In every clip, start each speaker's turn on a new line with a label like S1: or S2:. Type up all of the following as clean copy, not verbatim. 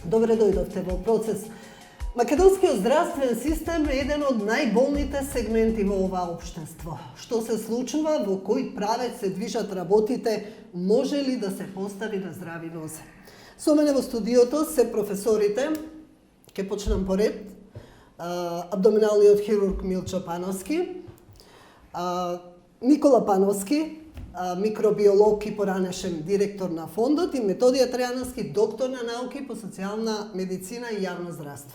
S1: Добре дојдовте во процес. Македонскиот здравствен систем е еден од најболните сегменти во ова општество. Што се случува, во кој правец се движат работите, може ли да се постави на здрави нозе? Со мене во студиото се професорите, ќе почнам поред, абдоминалниот хирург Милчо Пановски, Никола Пановски, микробиолог и поранешен директор на фондот, и Методија Трајановски, доктор на науки по социјална медицина и јавно здравство.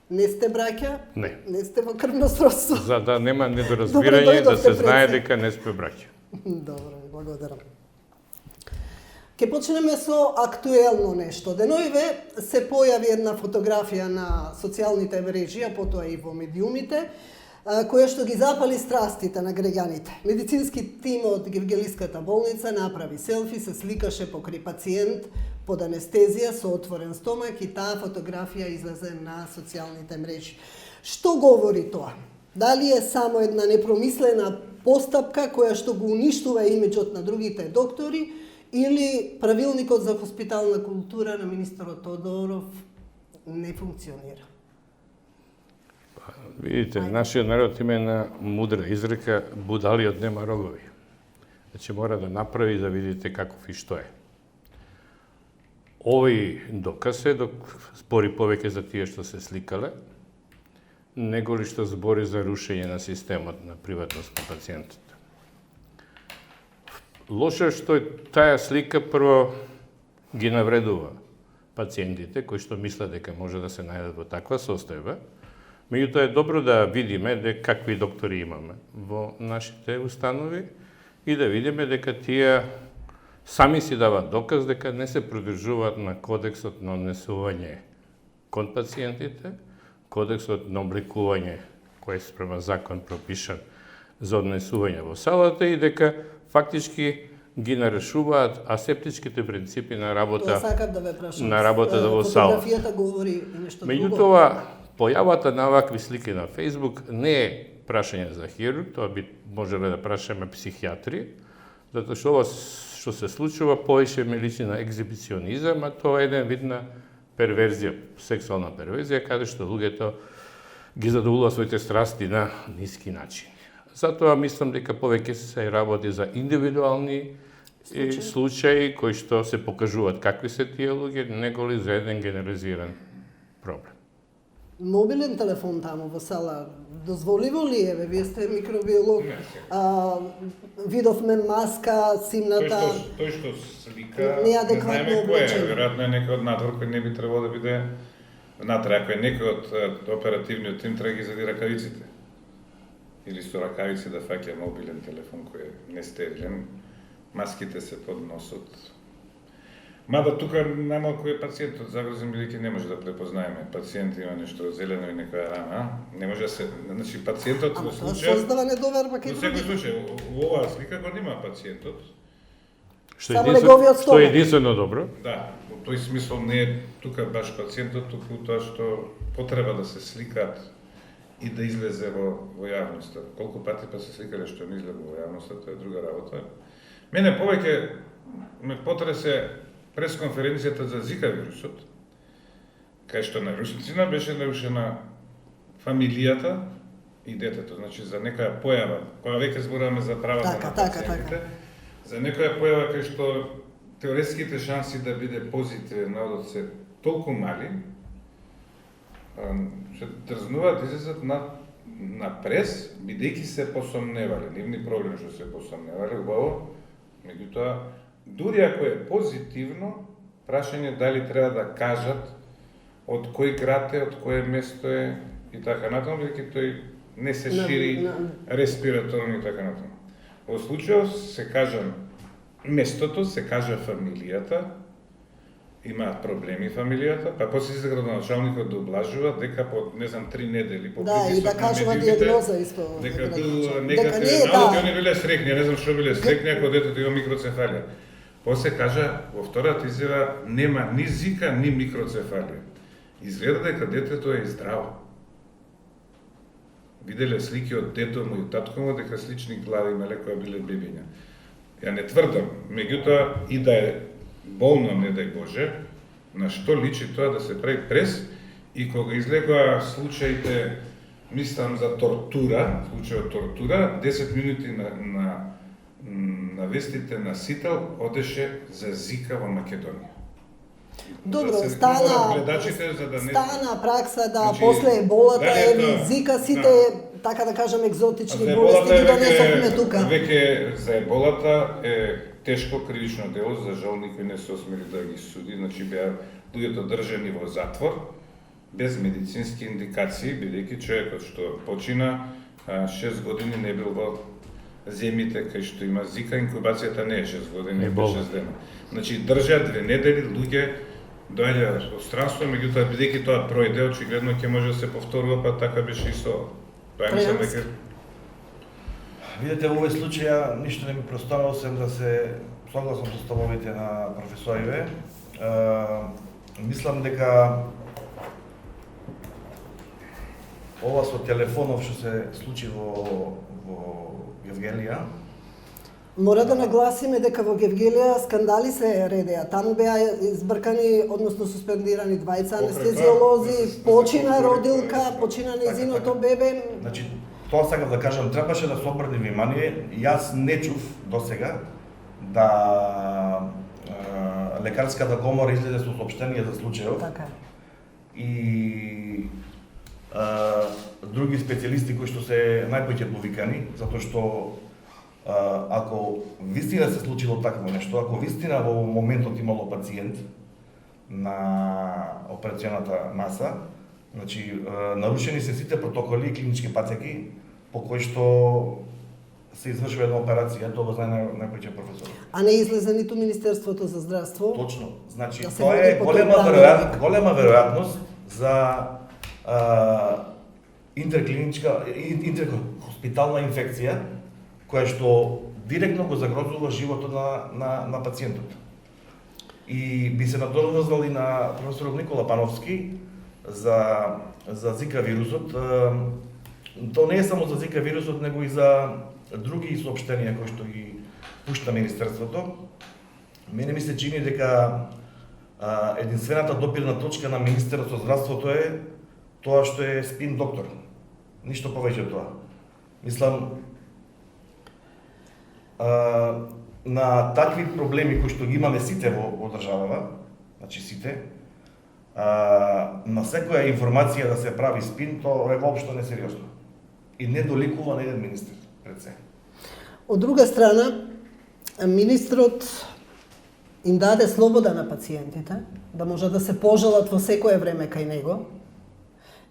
S1: Не сте браќа?
S2: Не.
S1: Не сте во крвно сродство?
S2: За да нема недоразбирање, да се знае дека не сме браќа.
S1: Добро, благодарам. Ке почнеме со актуелно нешто. Деноиве се појави една фотографија на социјалните мрежи, а потоа и во медиумите, која што ги запали страстите на граѓаните. Медицински тим од Гевгелиската болница направи селфи, се сликаше покрај пациент под анестезија со отворен стомак и таа фотографија излезе на социјалните мрежи. Што говори тоа? Дали е само една непромислена постапка која што го уништува имиџот на другите доктори, или правилникот за хоспитална култура на министерот Тодоров не функционира?
S2: Видите, нашиот народ има една мудра изрека: будалиот нема рогови. Значи мора да направи да видите каков и што е. Овој доказ е збори повеќе за тие што се сликале, него ли што збори за рушење на системот на приватност на пациентите. Лошо е што таа слика прво ги навредува пациентите кои што мислат дека може да се најдат во таква состојба. Меѓутоа е добро да видиме какви доктори имаме во нашите установи и да видиме дека тие сами си дават доказ дека не се придржуваат на кодексот на однесување кон пациентите, кодексот на облекување кој спрема закон пропишан за однесување во салата и дека фактички ги нарушуваат асептичките принципи на работа.
S1: Тоа сакам да ве прашам.
S2: На работата во сала.
S1: Фотографијата говори нешто друго.
S2: Меѓутоа, појавата на овакви слики на Facebook не е прашање за хирург, тоа би можеле да прашаме психијатри, затоа што ова што се случува повеќе ми личи на екзибиционизам, а тоа е еден вид на перверзија, сексуална перверзија, каде што луѓето ги задоволуваат своите страсти на ниски начини. Затоа мислам дека повеќе се работи за индивидуални случаи кои што се покажуваат какви се тие луѓе, него ли за еден генерализиран проблем.
S1: Мобилен телефон таму во сала дозволиво ли е? Вие сте микробиолог. Видовме маска, симната.
S3: Тој што слика,
S1: неадекватно
S3: не знаеме кој е.
S1: облечен.
S3: Веројатно е некој од надвор кој не би требало да биде внатре. Ако е некој од оперативниот тим, треба ги зади ракавиците. Или со ракавици да фаќа мобилен телефон кој е нестерилен. Маските се под носот. Мада тука најмалку е пациентот загрозен, бидејќи не може да препознаеме. Пациент има нешто зелено и некоја рана. Не може да се, значи пациентот во случај
S1: создава недоверба кај
S3: во секој
S1: други.
S3: случај во оваа слика го нема пациентот.
S2: Што е единствено добро.
S3: Да, во тој смисол не е тука баш пациентот, туку тоа што потреба да се сликаат и да излезе во јавноста. Колку пати па се сликале што не излезе во јавноста, тоа е друга работа. Мене повеќе ме потресе пресконференцијата за Зика вирусот, кај што нарушницина беше нарушена фамилијата и детето, значи за некоја појава, кога веќе зборуваме за правата на пациентите, за некоја појава кај што теоретските шанси да биде позитивен одот се толку мали, се дрзнуваат да излезат на прес, бидејќи се посомневале, нивни проблеми што се посомневале, убаво, меѓутоа, дури ако е позитивно, прашање дали треба да кажат од кој град е, од кое место е и така натаму, бидејќи тој не се шири респираторно и така натаму. Во случајот се кажа местото, се кажа фамилијата, имаат проблеми фамилијата, па после се градоначалникот да облажува дека по, не знам, 3 недели по
S1: да, и да кажува диагноза испо.
S3: Дека бил негативен, они биле срекни, не знам што биле срекни, ако детето има микроцефалија. После кажа, во втората изјава, нема ни Зика, ни микроцефалија. Изгледа дека детето е здраво. Виделе слики од дето му и татко му дека слични глави имале кои биле бебиња. Ја не тврдам, меѓутоа и да е болно, не дај Боже, на што личи тоа да се прави прес и кога излегоа случаите, мислам за тортура, случајот тортура, 10 минути на вестите на Сител одеше за Зика во Македонија.
S1: Добро,
S3: да
S1: стана пракса да значи, после еболата еви Зика сите, така да кажам, екзотични болести ги донесовме тука.
S3: Веќе за еболата е тешко кривично дело, за жал никој не се осмели да ги суди, значи беа луѓето држани во затвор без медицински индикации, бидејќи човекот што почина 6 години не бил во земјите кај што има Зика, инкубацијата не е 6 години, е 6 дена. Значи држа 2 недели луѓе доаѓа од странство, меѓутоа бидејќи тоа пројде, очигледно ќе може да се повторува, па така беше и со тоа мислам дека.
S4: Видете, во овој случај ништо не ми простава освен да се согласам со ставовите на професориве. Мислам дека ова со телефонов што се случи во Гевгелија.
S1: Мора да нагласиме дека во Гевгелија скандали се редеа. Таму беа избркани, односно суспендирани двајца анестезиолози, почина родилка, почина нејзиното бебе.
S4: Значи, тоа сакам да кажам, требаше да се обрне внимание. Јас не чув досега да лекарската комора излезе со соопштение за случајот.
S1: Така.
S4: И други специјалисти кои што се најпоќе повикани, затоа што ако вистина се случило такво нешто, ако вистина во моментот имало пациент на операционата маса, значи нарушени се сите протоколи и клинички патеки по кои што се извршува една операција, тоа го знае најпоќе професор.
S1: А не излезе ниту Министерството за здравство?
S4: Точно. Значи,
S1: да
S4: тоа е голема веројатност за интерхоспитална инфекција, која што директно го загрозува животот на пациентот. И би се надоврзал и на професорот Никола Пановски за Зика вирусот. Тоа не е само за Зика вирусот, него и за други соопштенија кои што ги пушта Министерството. Мене ми се чини дека единствената допирна точка на Министерот со здравството е тоа што е спин доктор. Ништо повеќе од тоа. Мислам, на такви проблеми кои што ги имаме сите во државава, значи сите, на секоја информација да се прави спин, тоа е воопшто несериозно. И не доликува на еден министер пред се.
S1: Од друга страна, министрот им даде слобода на пациентите, да можат да се пожалат во секое време кај него.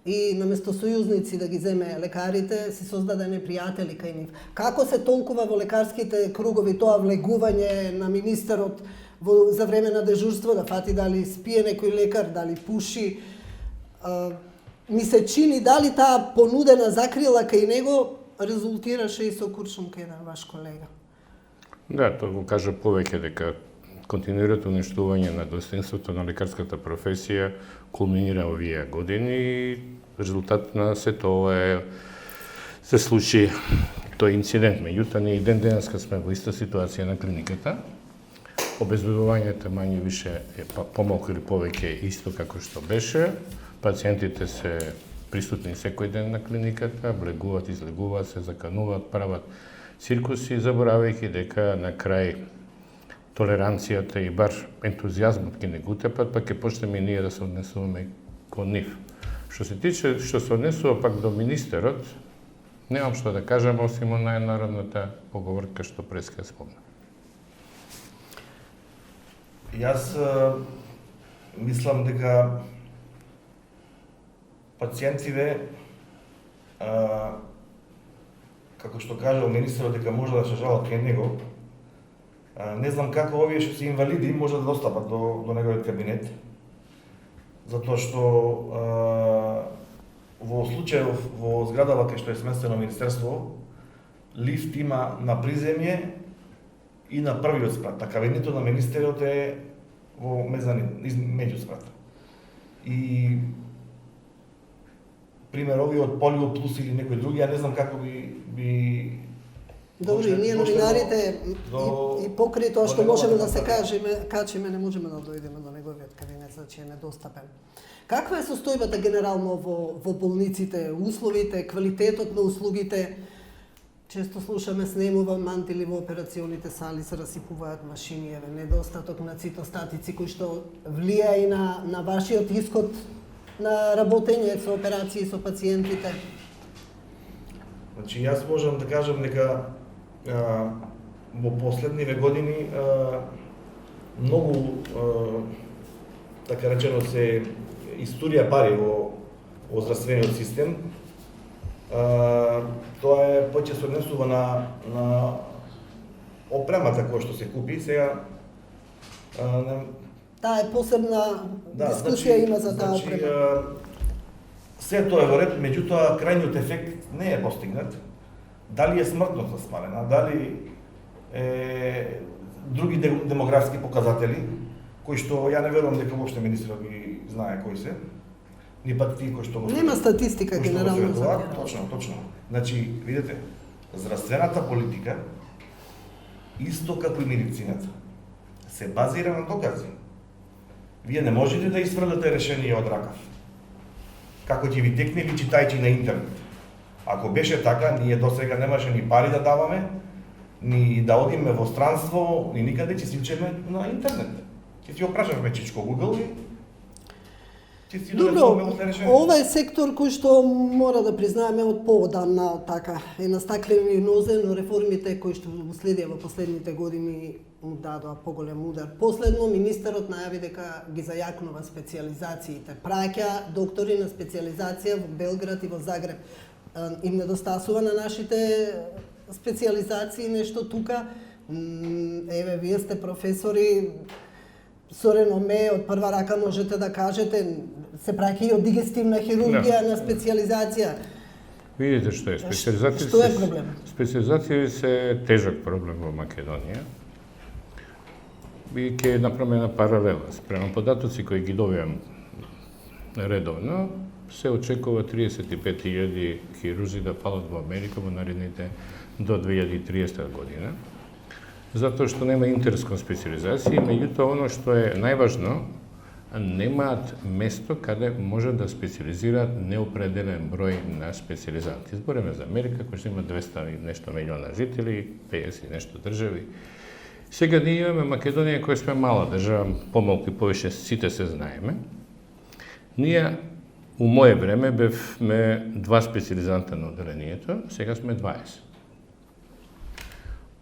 S1: И наместо сојузници да ги земе лекарите, си создаде непријатели кај нив. Како се толкува во лекарските кругови тоа влегување на министерот за време на дежурство, да фати дали спие некој лекар, дали пуши? Ми се чини дали таа понудена закрила кај него резултираше и со куршум кај еден ваш колега.
S2: Да, тоа го кажа повеќе дека континуираното уништување на достоинството на лекарската професија кулминира овие години и резултат на сето ова се случи тој инцидент. Меѓутоа, ние и ден денеска сме во иста ситуација на клиниката. Обезбедувањето мање више е помалку или повеќе исто како што беше. Пациентите се присутни секој ден на клиниката, влегуваат, излегуваат, се закануваат, прават циркуси, заборавајќи дека на крај толеранцијата и бар ентузијазмот ќе не го утепат, па ќе почнеме и ние да се однесуваме кон нив. Што се тиче, што се однесува пак до министерот, немам што да кажам, осим најнародната поговорка што преска спомна.
S4: Јас мислам дека пациентиве, како што кажал министерот дека може да се жалат кај него, не знам како овие што се инвалиди може да достапат до неговиот кабинет, затоа што во случајов во зградава кај што е сместено министерство, лифт има на приземје и на првиот спрат, а кабинетот на министерот е во мезанин, меѓу спрат. И пример овие од Полио Плюс или некои други, ја не знам како би
S1: Добро, и ние новинарите и покрај тоа што можеме да се качиме, не можеме да дојдеме до неговиот кабинет, значи е недостапен. Каква е состојбата генерално во болниците, условите, квалитетот на услугите? Често слушаме снемува мантили во операционите сали, се расипуваат машини, недостаток на цитостатици кои што влија и на вашиот исход на работење со операции со пациентите.
S4: Значи, јас можам да кажам дека во последниве години многу, така речено, се историја пари во здравствениот систем. Тоа е повеќе се однесува на опремата која што се купи. Сега
S1: Таа е посебна дискусија има за таа опрема.
S4: Се тоа е во ред, меѓутоа крајниот ефект не е постигнат. Дали е смртноста смалена, дали други демографски показатели, кои што ја не верувам дека воопшто министерот ги знае кои се. Ни пак тие кои што
S1: нема статистика генерално за тоа.
S4: Точно. Значи, видите, здравствената политика исто како и медицината се базира на докази. Вие не можете да изфрлате решение од ракав. Како ќе ви текне ви читајќи на интернет. Ако беше така, ние досега немаше ни пари да даваме, ни да одиме во странство, ни никаде, ќе си учеме на интернет. Ќе си опрашавме чичко Google и
S1: Добро, ова е сектор кој што мора да признаеме од поодамна така е настаклен и нозе, но реформите кои што уследија во последните години му дадоа поголем удар. Последно министерот најави дека ги зајакнува специализациите. Праќа доктори на специализација во Белград и во Загреб. Им недостасува на нашите специализации нешто тука. Еве, вие сте професори со реноме, од прва рака можете да кажете, се праќа и од дигестивна хирургија на специализација.
S2: Видите што е специализација.
S1: Што е проблем?
S2: Специализација се тежок проблем во Македонија. И ќе направиме една паралела. Спрема податоци кои ги добивам редовно, се очекува 35.000 хирурзи да палат во Америка во наредните до 2030 година. Затоа што нема интерес кон специализација, меѓутоа оно што е најважно, немаат место каде може да специализираат неопределен број на специализанти. Збориме за Америка, која што има 200 и нешто милиона жители, 50 и нешто држави. Сега ние имаме Македонија која сме мала држава, помалку и повеќе сите се знаеме. Ние у моје време бевме 2 специализанта на оделението, сега сме 20.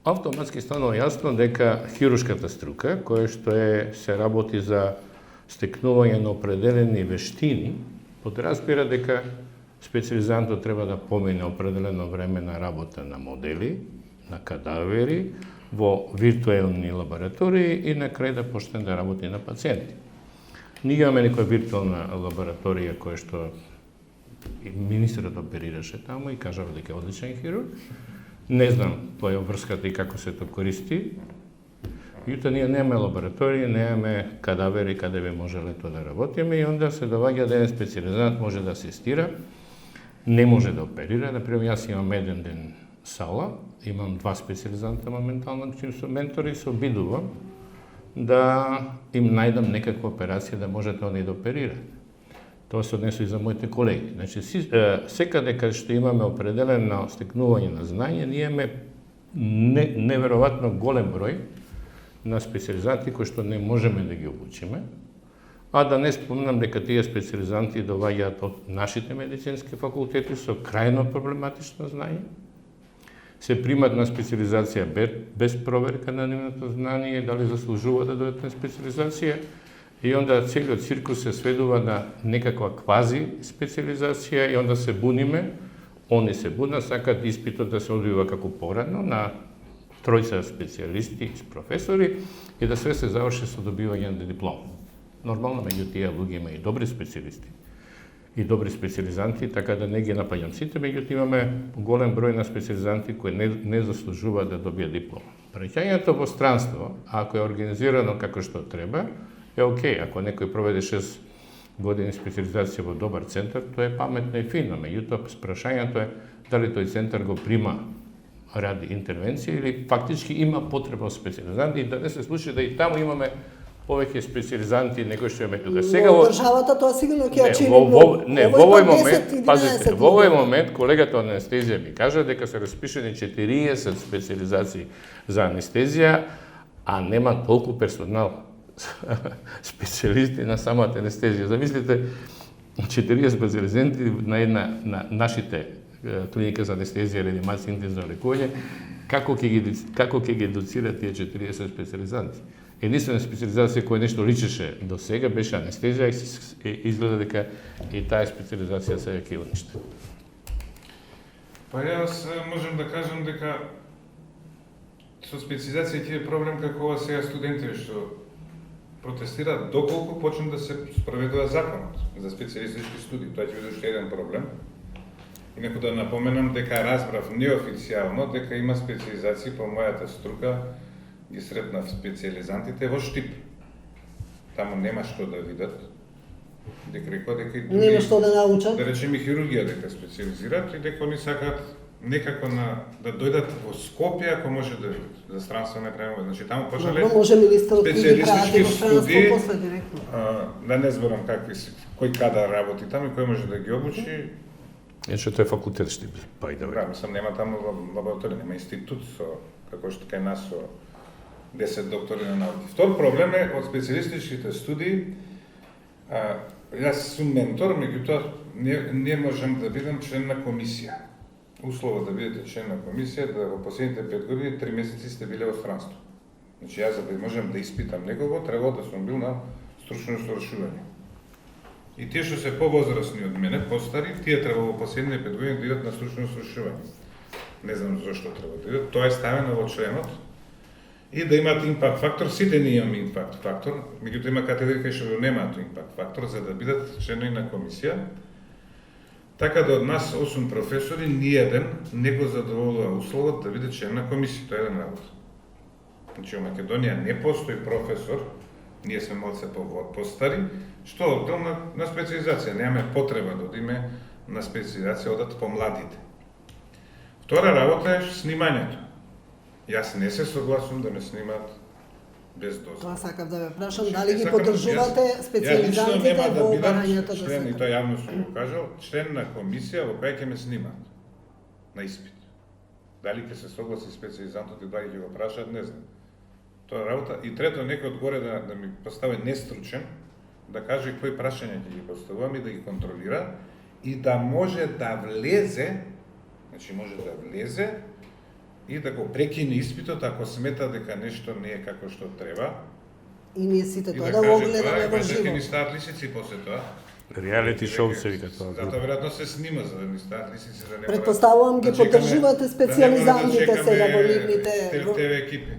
S2: Автоматски станува јасно дека хируршката струка, која што се работи за стекнување на определени вештини, подразбира дека специализантот треба да помине определено време на работа на модели, на кадавери, во виртуелни лаборатории и на крај да почне да работи на пациенти. Ние имаме некоја виртуелна лабораторија која што министерот оперираше таму и кажава дека е одличен хирург. Не знам која е врската и како се тоа користи. Јута ние немаме лабораторија, немаме кадавери каде би можеле тоа да работиме и онда се доваѓа да еден специализант може да асистира, не може да оперира. Например, јас имам еден ден сала, имам 2 специализанта моментално, чим сум ментор и се обидувам да им најдам некаква операција да можете они да оперираат. Тоа се однесува и за моите колеги. Значи, секаде каде што имаме определено стекнување на знање, ние имаме неверојатно голем број на специализанти кои што не можеме да ги обучиме, а да не спомнам дека тие специализанти доваѓаат од нашите медицински факултети со крајно проблематично знање, се примат на специализација без проверка на нивното знање, дали заслужува да дојдат на специализација, и онда целиот циркус се сведува на некаква квази специализација и онда се буниме, они се бунат, сакат испитот да се одвива како порано на 3 специјалисти, професори и да све се заврши со добивање на диплома. Нормално меѓу тие луѓе има и добри специјалисти и добри специализанти, така да не ги напаѓам сите, меѓутоа имаме голем број на специализанти кои не заслужуваат да добијат диплома. Праќањето во странство, ако е организирано како што треба, е окей. Ако некој проведе 6 години специализација во добар центар, тоа е паметно и фино. Меѓутоа, прашањето е дали тој центар го прима ради интервенција или фактички има потреба од специјализанти и да не се случи да и таму имаме повеќе специјализанти него што имаме тука. Сега
S1: во државата тоа сигурно ќе ја чини.
S2: во овој момент, пазите, во овој момент колегата од анестезија ми кажа дека се распишени 40 специјализации за анестезија, а нема толку персонал специјалисти на самата анестезија. Замислите 40 специјализанти на нашите клиника за анестезија, реанимација, интензивно лекување, како ќе ги едуцираат тие 40 специјализанти? Единствена специјализација која нешто личеше до сега беше анестезија и изгледа дека и таа специјализација сега ќе уништи.
S3: Па јас можам да кажам дека со специјализација ќе е проблем како ова сега студентите што протестираат доколку почне да се спроведува законот за специјалистички студии. Тоа ќе биде уште еден проблем. Инаку да напоменам дека разбрав неофицијално дека има специјализации по мојата струка, ги сретнав специјализантите во Штип. Таму нема што да видат. Дека рекоа дека и други,
S1: нема што да научат.
S3: Да речеме хирургија дека специјализираат и дека они сакаат некако да дојдат во Скопје ако може да видат. За странство не правиме. Значи таму почнале
S1: може министерот да
S3: специјалистички студии.
S1: после директно.
S3: Да не зборам кој када работи таму и кој може да ги обучи.
S2: Иначе тој факултет што па и да.
S3: Да, мислам нема таму лабораторија, нема институт со како што кај нас со 10 доктори на науки. Втор проблем е од специјалистичките студии. Јас сум ментор, меѓутоа не можам да бидам член на комисија. Условот да бидете член на комисија да во последните 5 години 3 месеци сте биле во странство. Значи јас за да можам да испитам некого, треба да сум бил на стручно усовршување. И тие што се повозрасни од мене, постари, тие треба во последните 5 години да идат на стручно усовршување. Не знам зошто треба да идат. Тоа е ставено во членот. И да имаат импакт фактор, сите ние имаме импакт фактор, меѓутоа има категории кои што немаат импакт фактор за да бидат членови на комисија. Така да од нас 8 професори ниеден не го задоволува условот да биде член на комисија, тоа е еден работ. Значи во Македонија не постои професор, ние сме малце постари, што одел на специјализација, немаме потреба да одиме на специјализација, одат помладите. Втора работа е снимањето. Јас не се согласувам да ме снимаат без дозвола.
S1: Тоа сакав да ве прашам, дали ги поддржувате специјализантите во барањето да
S3: член, и
S1: се...
S3: тоа јавно сум го кажал, член на комисија во која ќе ме снимаат на испит. Дали ќе се согласи специјализантот и дали ќе го прашаат, не знам. Тоа работа. И трето, некој од горе да ми постави нестручен, да каже кои прашања ќе ги поставувам и да ги контролира и да може да влезе, значи може да влезе и да го прекине испитот ако смета дека нешто не е како што треба.
S1: И ние сите
S3: И
S1: тоа
S3: да
S1: да го
S3: каже
S1: гледаме во
S3: дека
S1: живо.
S3: ќе ни стават лисици после тоа.
S2: Реалити шоу се вика тоа.
S3: Затоа веројатно се снима за да ни стават лисици за да не мора.
S1: Предпоставувам ги
S3: да чекаме-
S1: поддржувате специјализантите
S3: да не мора да
S1: сега во
S3: чекаме
S1: нивните
S3: ТВ екипи.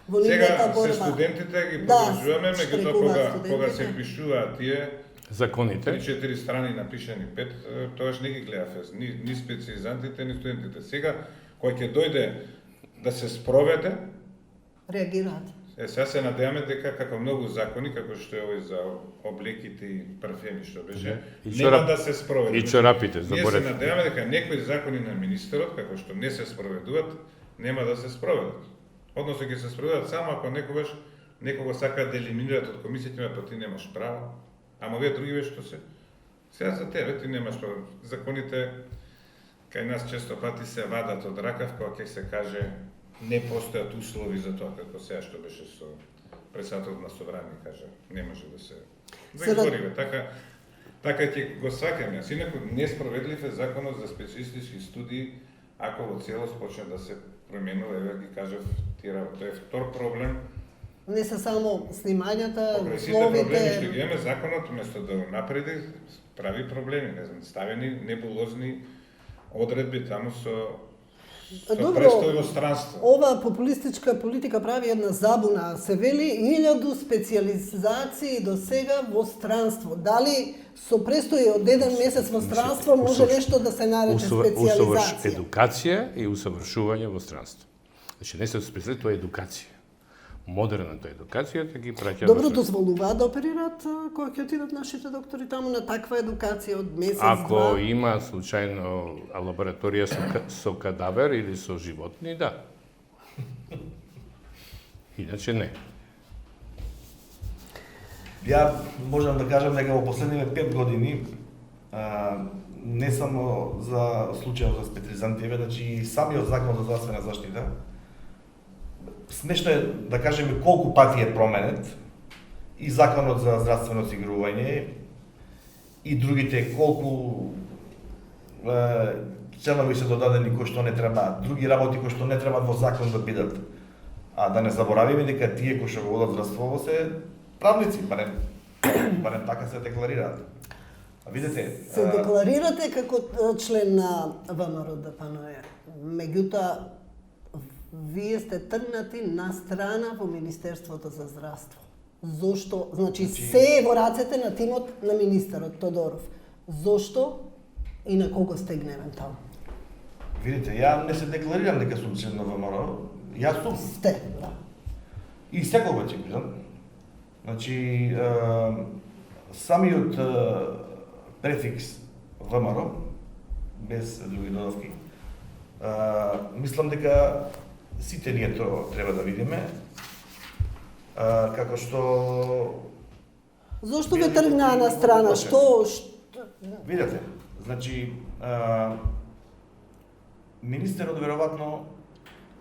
S1: во нивната
S3: Сега се
S1: борба.
S3: студентите ги
S1: Да,
S3: поддржуваме, меѓутоа
S1: штрикуваат
S3: кога се
S1: студентите.
S3: пишуваат тие
S2: Законите.
S3: 3-4 страни напишани, 5, тоаш не ги гледаве ни специјализантите, ни студентите. Сега кој ќе дојде да се спроведе,
S1: Реагираат.
S3: сега се надеваме дека како многу закони, како што е овој за облеките и парфеми што беше,
S2: И
S3: нема
S2: чорап-
S3: да се спроведе.
S2: И чорапите,
S3: Ние се
S2: заборев.
S3: надеваме дека некои закони на министерот, како што не се спроведуваат, нема да се спроведат. Односно ќе се спроведат само ако некого сакаат да елиминираат од комисијата, па ти немаш право. Ама овие други ве што се. Сега за тебе ти немаш право. Законите кај нас често пати се вадат од ракав кога ќе се каже не постојат услови за тоа, како сега што беше со председателот на собрание каже, не може да се
S1: Сега-
S3: договориме. Така ќе го сваќам јас. Инаку несправедлив е законот за специјалистички студии ако во целост почне да се променува, еве ги кажав, тоа е втор проблем.
S1: Не се само снимањата,
S3: Покрај сите проблеми што
S1: условите.
S3: ги имаме, законот вместо да го напреди, прави проблеми, не знам, ставени небулозни одредби таму со
S1: Добро.
S3: престој во странство.
S1: Ова популистичка политика прави една забуна. Се вели 1000 специјализации до сега во странство. Дали со престој од 1 месец во странство може нешто да се нарече специјализација?
S2: Едукација и усавршување во странство. Значи не се специјализација, тоа е едукација. модерната едукацијата ги праќа
S1: Добро,
S2: до
S1: дозволуваат да оперираат кога ќе отидат нашите доктори таму на таква едукација од месец,
S2: Ако
S1: два?
S2: има случајно лабораторија со кадавер или со животни, да. Иначе не.
S4: Ја можам да кажам дека во последниве 5 години не само за случајот за специализантите, значи и самиот закон за здравствена заштита, смешно е да кажеме колку пати е променет и законот за здравствено осигурување и другите колку членови се додадени кои што не треба, други работи кои што не треба во закон да бидат. А да не заборавиме дека тие кои што го водат здравството се правници, барем така се декларираат. А видите,
S1: Се декларирате како член на ВМРО ДПНЕ. Меѓутоа, вие сте тргнати на страна во Министерството за здравство. Зошто? Значи, се е во рацете на тимот на министерот Тодоров. Зошто и на кого сте гневен таму?
S4: видите, ја не се декларирам дека сум член на ВМРО, јас сум.
S1: Сте, да.
S4: И секогаш ќе кажам. Значи, самиот префикс ВМРО, без други додавки, мислам дека сите ние тоа треба да видиме, како што...
S1: Зошто ве тргнаа на страна? Што?
S4: Видете, значи, министерот веројатно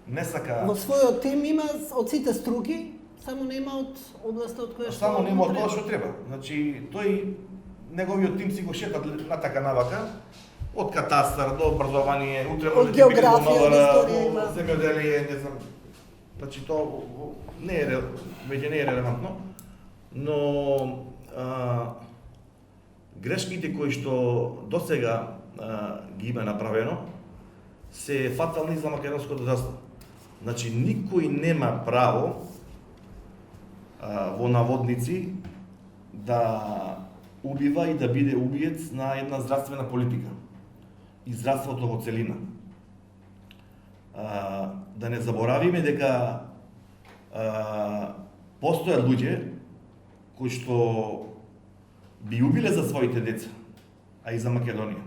S4: не сака...
S1: Во својот тим има од сите струки, само нема од областа од која што...
S4: Само нема од тоа што треба. Значи, тој, неговиот тим си го шетат натака навака, од катастар до образование, утре може
S1: Од
S4: да биде
S1: географија, од историја има.
S4: земјоделие, не знам. Значи, тоа не е, веќе не е релевантно, но грешките кои што досега ги има направено, се фатални за македонското здравство. Значи, никој нема право во наводници да убива и да биде убиец на една здравствена политика и здравството во целина. Да не заборавиме дека постојат луѓе кои што би убиле за своите деца, а и за Македонија.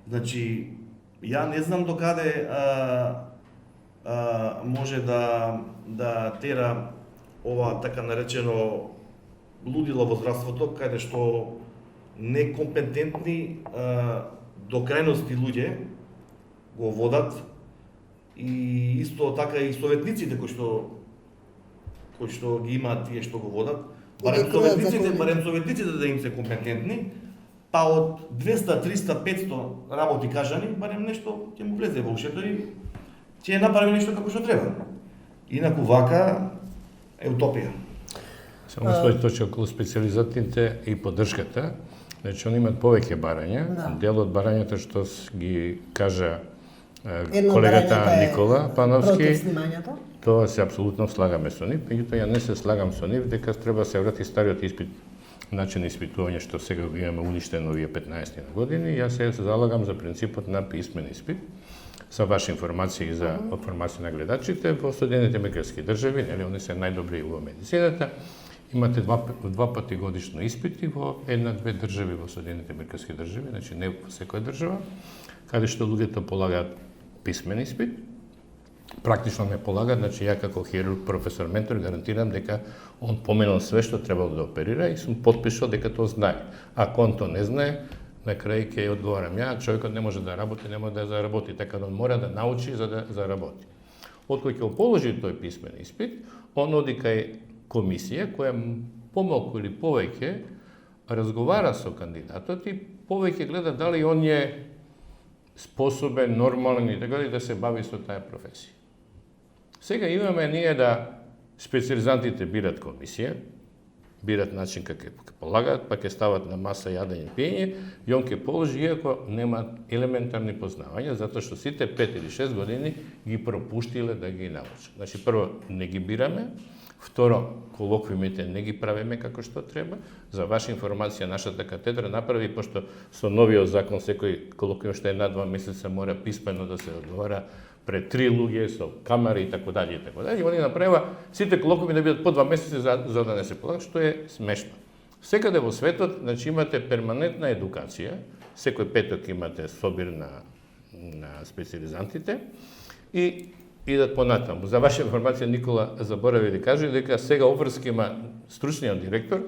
S4: Значи, ја не знам докаде може да тера ова така наречено лудило во здравството, каде што некомпетентни до крајности луѓе го водат и исто така и советниците кои што ги имаат тие што го водат, барем советниците да им се компетентни, па од 200, 300, 500 работи кажани, барем нешто ќе му влезе во ушето и ќе направи нешто како што треба. Инаку вака е утопија.
S2: Само свој точка околу специализантите и поддршката. Значи, они имат повеќе барања.
S1: Да.
S2: Дел од барањата што ги кажа
S1: Едно
S2: колегата
S1: барањето е
S2: Никола Пановски,
S1: против снимањето.
S2: тоа се апсолутно слагаме со нив, меѓутоа ја не се слагам со нив дека треба се врати стариот испит, начин на испитување што сега го имаме уништено овие 15 години. Јас се залагам за принципот на писмен испит. За ваша информација и за информација на гледачите, во Соединените американски држави, нели, они се најдобри во медицината, имате два пати годишно испити во една-две држави во Соединените американски држави, значи не во секоја држава, каде што луѓето полагаат писмен испит, практично не полагаат, значи ја како хирург, професор, ментор гарантирам дека он поменал све што требало да оперира и сум потпишал дека тоа знае. Ако он тоа не знае, на крај ќе одговарам ја, човекот не може да работи, не може да заработи, така да он мора да научи за да заработи. Откој ќе положи тој писмен испит, он оди кај комисија која помалку или повеќе разговара со кандидатот и повеќе гледа дали он е способен, нормален и така да се бави со таа професија. Сега имаме ние да специализантите бират комисија, бират начин како ќе полагаат, па ќе стават на маса јадење и пиење, и он ќе положи иако немаат елементарни познавања, затоа што сите 5 или 6 години ги пропуштиле да ги научат. Значи, прво, не ги бираме, второ, колоквиумите не ги правиме како што треба. За ваша информација, нашата катедра направи, пошто со новиот закон секој колоквиум што е на 2 месеца мора писмено да се одговара, пред 3 луѓе со камери и така дале и така дале. И они направива сите колоквиуми да бидат по 2 месеци за да не се полага, што е смешно. Секаде во светот, значи имате перманентна едукација, секој петок имате собир на специализантите и идат понатаму. За ваша информација, Никола заборави да каже дека сега обврска има стручниот директор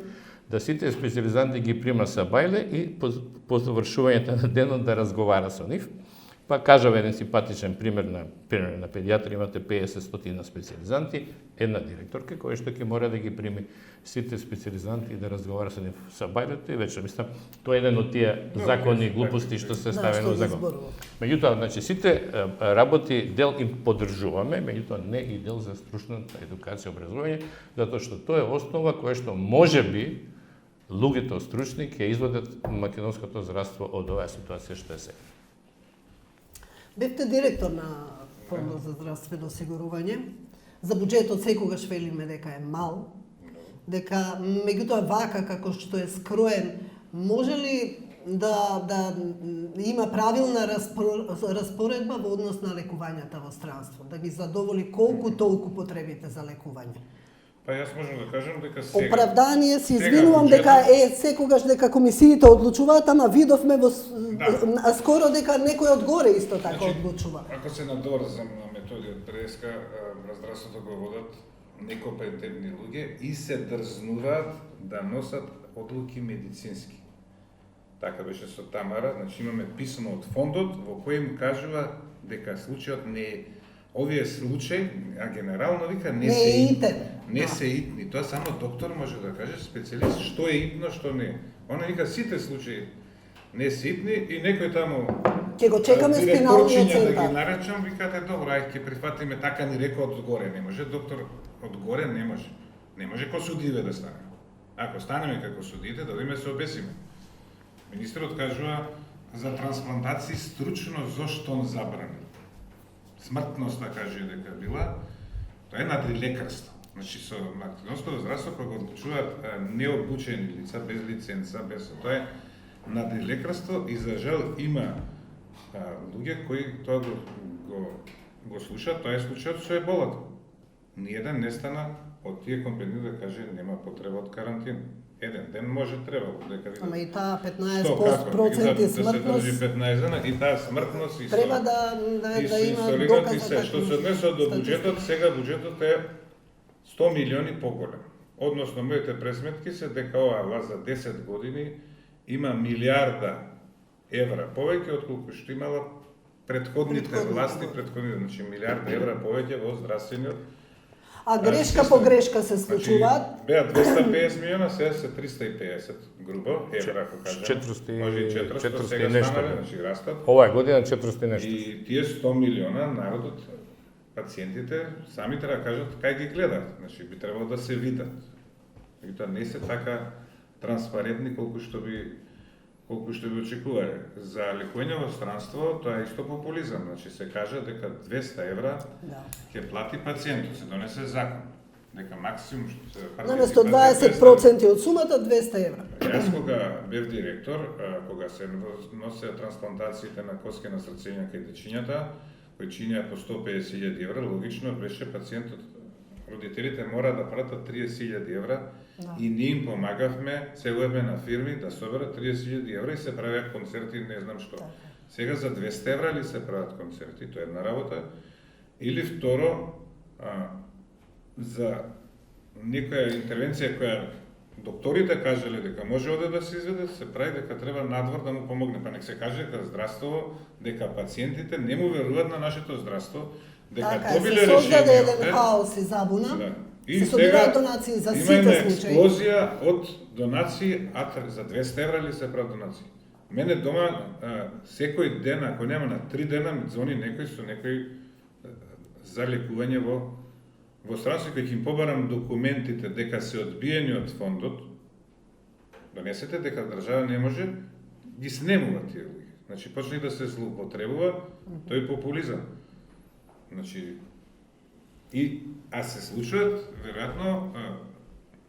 S2: да сите специализанти ги прима са бајле и по завршувањето на денот да разговара со нив. Па кажав еден симпатичен пример на педијатри, имате 50-100 специализанти, една директорка која што ќе мора да ги прими сите специализанти и да разговара со нив са бајлето и вече мислам тоа е еден од тие закони и глупости што се ставено во закон. Меѓутоа, значи сите работи дел им поддржуваме, меѓутоа не и дел за стручната едукација и образование, затоа што тоа е основа која што можеби луѓето стручни ќе извадат македонското здравство од оваа ситуација што е сега.
S1: Бевте директор на Фондот за здравствено осигурување. За буџетот секогаш велиме дека е мал, дека меѓутоа вака како што е скроен, може ли да има правилна распоредба во однос на лекувањата во странство, да ги задоволи колку толку потребите за лекување?
S3: Па јас можам да кажам дека сега...
S1: Оправдание, се извинувам дека секогаш дека комисиите одлучуваат, ама видовме скоро дека некој одгоре исто така одлучува.
S3: Ако се надорзам на методиот преска, на здравството го водат некомпетентни луѓе и се дрзнуваат да носат одлуки медицински. Така беше со Тамара, значи имаме писмо од фондот во кој им кажува дека случајот не е овие случаи, а генерално вика не се итни. Тоа само доктор може да каже, специјалист, што е итно, што не. Она вика сите случаи не се итни и некој таму
S1: ќе го чекаме спиналниот центар.
S3: Да ги наречам, викате добро, ај ќе прифатиме, така ни рекол одгоре, не може доктор одгоре, не може. Не може ко судиве да стане. Ако станеме како судите, да име се обесиме. Министерот кажува за трансплантации стручно зошто он забрани. Смртноста каже дека била, тоа е надрилекарство. Значи со македонското здравство кога го одлучуваат необучени лица без лиценца, без тоа е надрилекарство и за жал има луѓе кои тоа го слушаат, тоа е случајот со еболата. Ниеден не стана од тие компании да каже нема потреба од карантина. Еден ден може требало дека видат.
S1: Ама и таа 15% смртност.
S3: Да се држи 15 дена и таа смртност и
S1: треба да има доказ за
S3: што се однесува до буџетот, сега буџетот е 100 милиони поголем. Односно моите пресметки се дека оваа власт за 10 години има милиарда евра повеќе отколку што имала претходните власти, значи милиарда евра повеќе во здравствениот.
S1: А грешка по грешка се случуваат?
S3: Беа 250 милиона, сега се 350 грубо, евра ако кажам.
S2: 400
S3: сега
S2: нешто.
S3: станале, значи растат.
S2: Оваа година 400 нешто.
S3: И тие 100 милиона народот, пациентите сами треба да кажат кај ги гледаат. Значи би требало да се видат. И тоа не се така транспарентни колку што би очекувале. За лекување во странство тоа е исто популизам. Значи се кажа дека 200 евра ќе плати пациентот, се донесе закон. Дека максимум што се
S1: наместо 20% од сумата 200 евра.
S3: Јас кога бев директор, кога се носеа трансплантациите на коски на срцења кај дечињата, кои чинеа по 150.000 евра, логично беше пациентот, родителите мора да пратат 30.000 евра и ние им помагавме, целуваме на фирми да соберат 30.000 евра и се правеа концерти, не знам што. Сега за 200 евра ли се прават концерти, тоа е една работа. Или второ, за некоја интервенција која докторите кажале дека може оде да се изведе, се прави дека треба надвор да му помогне. Па нек се каже дека здравство, дека пациентите не му веруваат на нашето здравство, дека тоа биле решение. Така, се создаде
S1: еден хаос и забуна.
S3: Да.
S1: И се собираат донации за сите
S3: случаи. Има експлозија од донации, а за 200 евра ли се прават донации? Мене дома секој ден, ако нема на 3 дена, ми звони некој со некој за лекување во странство, кој ќе им побарам документите дека се одбиени од фондот, донесете дека држава не може, ги снемува тие луѓе. Значи почне да се злоупотребува тој популизам. Значи а се случуваат, веројатно,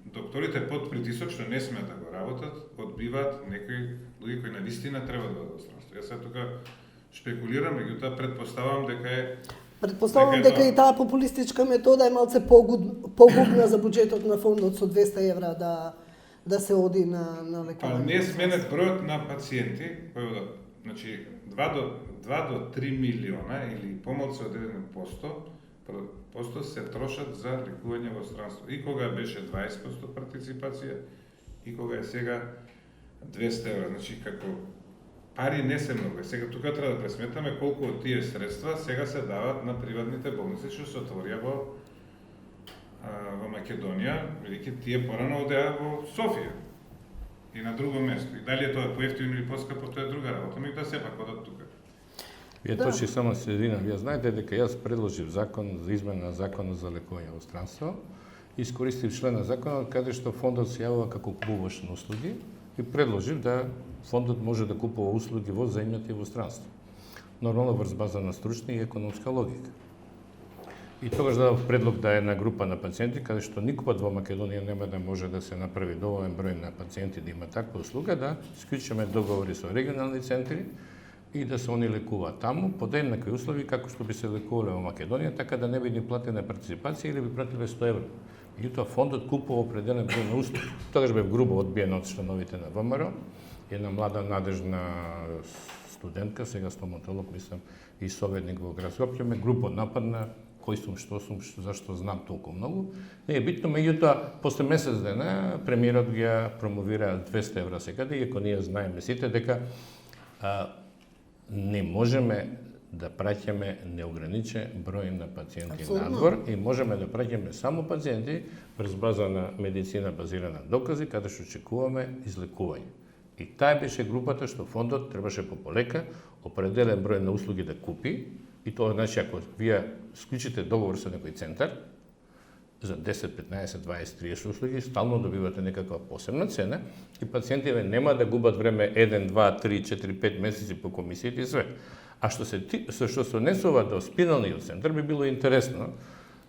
S3: докторите под притисок што не смеат да го работат, одбиваат некои луѓе кои навистина треба да бидат во странство. Јас сега тука шпекулирам, меѓутоа претпоставам дека е
S1: Предпоставувам
S3: Дека
S1: дека и таа популистичка метода е малце погубна за буџетот на фондот со 200 евра да се оди на
S3: Па
S1: лекување.
S3: не сменет бројот на пациенти кои одат. Значи 2 до 3 милиона или помалку од 1% се трошат за лекување во странство. И кога беше 20% партиципација, и кога е сега 200 евра. Значи како пари не се многу. Сега тука треба да пресметаме колку од тие средства сега се дават на приватните болници што се отворија во Македонија, бидејќи тие порано одеа во Софија и на друго место. И дали е тоа поевтино или поскапо, тоа е друга работа, но и да сепак одат тука.
S2: Вие точи само средина. Вие знаете дека јас предложив закон за измена на законот за лекување во странство. Искористив член на законот каде што фондот се јавува како купуваш на услуги и предложив да фондот може да купува услуги во земјата и во странство. Нормално врз база на стручна и економска логика. И тогаш дадов предлог да е една група на пациенти, каде што никогаш во Македонија нема да може да се направи доволен број на пациенти да има таква услуга, да склучиме договори со регионални центри и да се они лекуваат таму под еднакви услови како што би се лекувале во Македонија, така да не би ни платена партиципација или би платиле 100 евра. Меѓутоа фондот купува определен број на услуги. Тогаш бев грубо одбиен од членовите на ВМРО, една млада надежна студентка, сега стоматолог, мислам, и советник во градска општина, ме грубо нападна, кој сум, зашто знам толку многу. Не е битно, меѓутоа, после месец дена, премиерот ги промовира 200 евра секаде, иако ние знаеме сите дека не можеме да праќаме неограничен број на пациенти надвор и можеме да праќаме само пациенти врз база на медицина базирана на докази, каде што очекуваме излекување. И таа беше групата што фондот требаше полека определен број на услуги да купи, и тоа значи ако вие склучите договор со некој центар за 10, 15, 20, 30 услуги, стално добивате некаква посебна цена и пациентите нема да губат време 1, 2, 3, 4, 5 месеци по комисијата и све. А што се однесува до спиналниот центар, би било интересно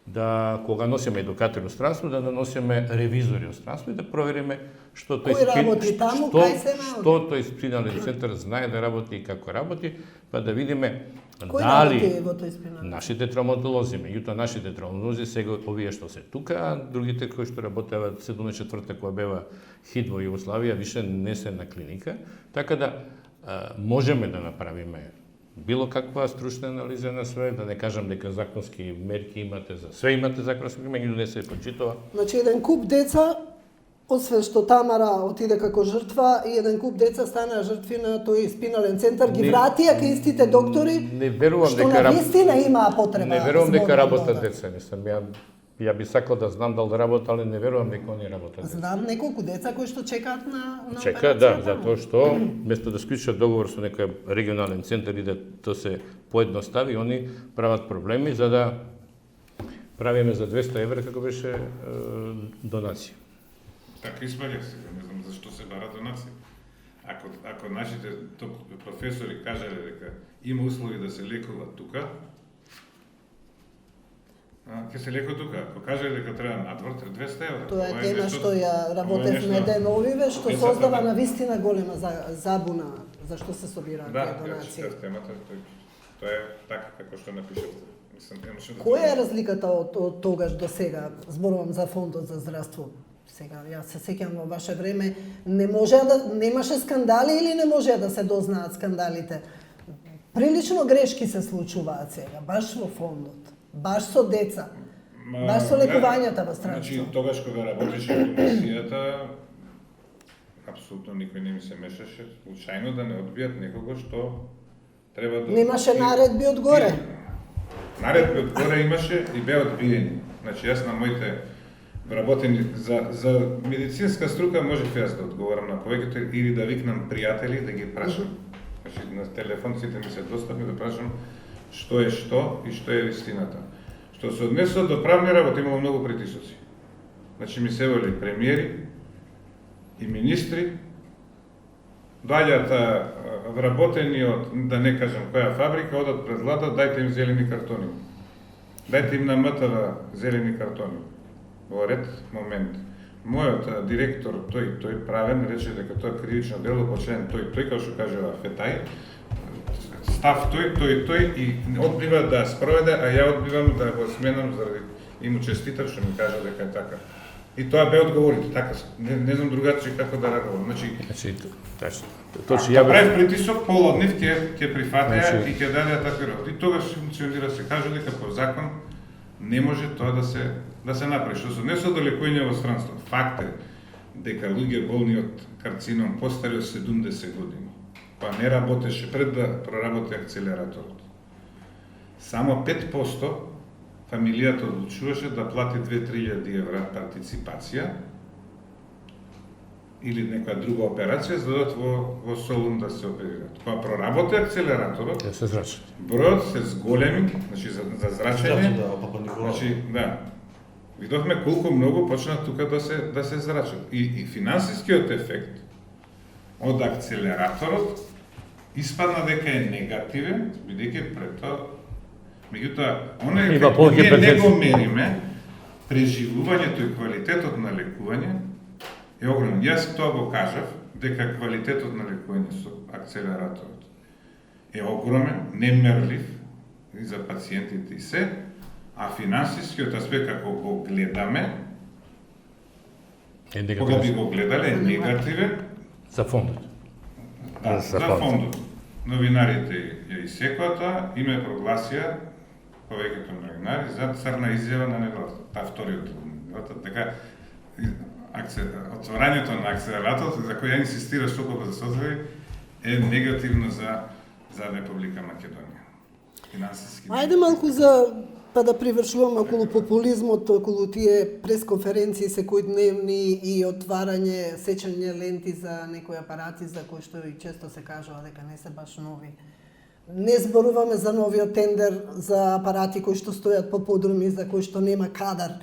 S2: да кога носиме едукатори од странство, да носиме ревизори од странство и да провериме што тој спинален центар знае да работи и како работи, па да видиме дали нашите травматолози, меѓутоа нашите травматолози сега овие што се тука, а другите кои што работеваат 74-та кога бева хит во Југославија, више не се на клиника, така да можеме да направиме било каква стручна анализа на све, да не кажам дека законски мерки имате за све, имате законски мерки, но не се почитува.
S1: Значи еден куп деца, освен што Тамара отиде како жртва, и еден куп деца станаа жртви на тој спинален центар, ги вратија кај истите доктори,
S2: не верувам
S1: што на вистина имаа потреба.
S2: Не верувам дека работат деца, мислам, ја би сакал да знам дали работат, али не верувам дека они работат.
S1: Знам неколку деца кои што чекаат на
S2: чекаат, да, затоа што место да склучат договор со некој регионален центар и да тоа се поедностави, они прават проблеми за да правиме за 200 евра како беше донација.
S3: Така испаѓа сега, не знам зашто се бара донација. Ако нашите професори кажале дека има услови да се лекува тука, ќе се лекува тука. Ако кажале дека треба надвор, 200 евра.
S1: Тоа е тема што ја работевме ден овиве, што создава на вистина голема забуна зашто се собираат тие донации.
S3: Да, темата, тоа е така како што напишавте.
S1: Која е разликата од тогаш до сега? Зборувам за фондот за здравство. Сега, јас се сеќам во ваше време, немаше скандали или не може да се дознаат скандалите? Прилично грешки се случуваат сега, баш во фондот, баш со деца, баш со лекувањата во странство.
S3: Значи, тогаш кога работеше комисијата, апсолутно никој не ми се мешаше, случајно да не одбијат некого што треба да...
S1: Немаше наредби одгоре?
S3: Наредби одгоре имаше и беа одбиени. Значи, јас на моите вработени за медицинска струка можев јас да одговорам на повеќето или да викнам пријатели да ги прашам. Значи на телефон сите ми се достапни да прашам што е што и што е вистината. Што се однесува до правни работи имало многу притисоци. Значи ми се воли премиери и министри, доаѓаат вработени од, да не кажам која фабрика, одат пред влада, дајте им зелени картони. Дајте им на МТВ зелени картони. Во ред момент. Мојот директор, тој правен, рече дека тоа кривично дело по член тој, како што кажува Фетај, став тој и одбива да спроведе, а ја одбивам да го сменам заради и му честитам што ми кажа дека е така. И тоа бе одговорите, така не знам другачи како да реагувам. Значи
S2: точно
S3: ја правев притисок, полоднев ќе прифатеа и ќе дадеа такви работи. И тогаш функционира, се кажа дека по закон не може тоа да се направи. Што се однесува до лекување во странство, факт е дека луѓе болни од карцином постари од 70 години, па не работеше пред да проработи акцелераторот. Само 5% фамилијата одлучуваше да плати 2-3 евра партиципација или некоја друга операција за да дадат во Солун да се оперираат. Кога проработи акцелераторот,
S2: се зрачат.
S3: Бројот се зголеми, значи за зрачење. Значи, да. Видовме колку многу почна тука да се зрачат. И финансискиот ефект од акцелераторот испадна дека е негативен, бидејќи пред тоа меѓутоа, оној како ние не го мериме, преживувањето и квалитетот на лекување е огромен. Јас тоа го кажав, дека квалитетот на лекување со акцелераторот е огромен, немерлив и за пациентите и се, а финансискиот аспект како го гледаме, кога би го гледале, е негативен.
S2: За фондот.
S3: Да, за фондот. Новинарите ја исекоа тоа, име прогласија повеќето новинари за црна изјава на неделата. Таа вториот дека отворањето на акцелераторот, за кој ја инсистира што колку да се отвори, е негативно за Република Македонија. Финансиски.
S1: Ајде малку па да привршуваме околу популизмот, околу тие пресконференции секојдневни и отварање, сечење ленти за некои апарати за кои што и често се кажува дека не се баш нови. Не зборуваме за новиот тендер за апарати кои што стојат по подруми, за кои што нема кадар